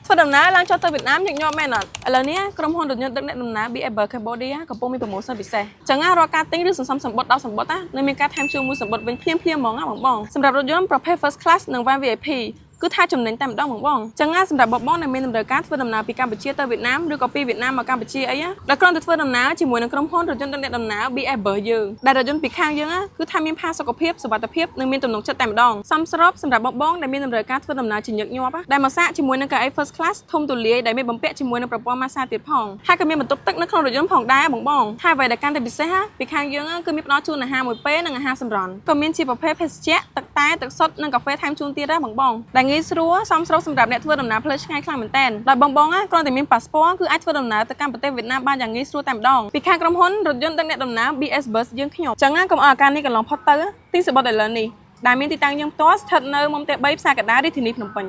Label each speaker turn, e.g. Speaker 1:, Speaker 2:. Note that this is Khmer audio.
Speaker 1: ធ្វើដំណើរឡើងចុះទៅវៀតណាមញឹកញាប់មែនអត់ឥឡូវនេះក្រុមហ៊ុនរថយន្តដឹកអ្នកដំណើរ BF Cambodia កំពុងមានប្រម៉ូសិនពិសេសចឹងរាល់ការទិញឬសន្សំសម្បត្តិ10សម្បត្តិនឹងមានការថែមជួយមួយសម្បត្តិវិញភ្លាមហ្មងបងសម្រាប់រថយន្តប្រភេទ First Class និង Van VIP គឺថាចំណេញតែម្ដងបងចឹងសម្រាប់បងដែលមានតម្រូវការធ្វើដំណើរពីកម្ពុជាទៅវៀតណាមឬក៏ពីវៀតណាមមកកម្ពុជាអីដល់គ្រាន់តែធ្វើដំណើរជាមួយនឹងក្រុមហ៊ុនរថយន្តដឹកអ្នកដំណើរ BF Bus យើងដែលរថយន្តពីខាងយើងគឺថាមានផាសុកភាពសុវត្ថិភាពនិងមានទំនុកចិត្តតែម្ដងសមស្របសម្រាប់បងដែលមានតម្រូវការធ្វើដំណើរជាញឹកញាប់ដែលមកសាកជាមួយនឹងកៅអី First Class ធំទូលាយដែលមានបំពាក់ជាមួយនឹងប្រព័ន្ធម៉ាស្សាទៀតផងហើយក៏មានបន្ទប់ទឹកនៅក្នុងរថយន្តផងដែរបងហើយអ្វីដែលកាន់តែពិសេសពីខាងយើងគឺមានផ្ដល់ជូនអាហារមួយពេលនិងអាហារសម្រន់ក៏មានជាប្រភេទភេសជ្ជៈទឹកតែទឹកសុទ្ធនិងកាហ្វេថែមជូនទៀតដែរបងដែលងាយស្រួលសមស្របសម្រាប់អ្នកធ្វើដំណើរផ្លូវឆ្ងាយខ្លាំងមែនតើដោយបងគ្រាន់តែមានប៉ាសពតគឺអាចធ្វើដំណើរទៅកាន់ប្រទេសវៀតណាមបានយ៉ាងងាយស្រួលតែម្ដងពីខាងក្រុមហ៊ុនរថយន្តដឹកអ្នកដំណើរ BS Bus យើងខ្ញុំចឹងកុំឲ្យអាការនេះកន្លងផុតទៅទីសបត់ឥឡូវនេះដែលមានទីតាំងយើងផ្ទាល់ស្ថិតនៅមុំផ្ទះ3ផ្សារកណ្ដាលរាជធានីភ្នំពេញ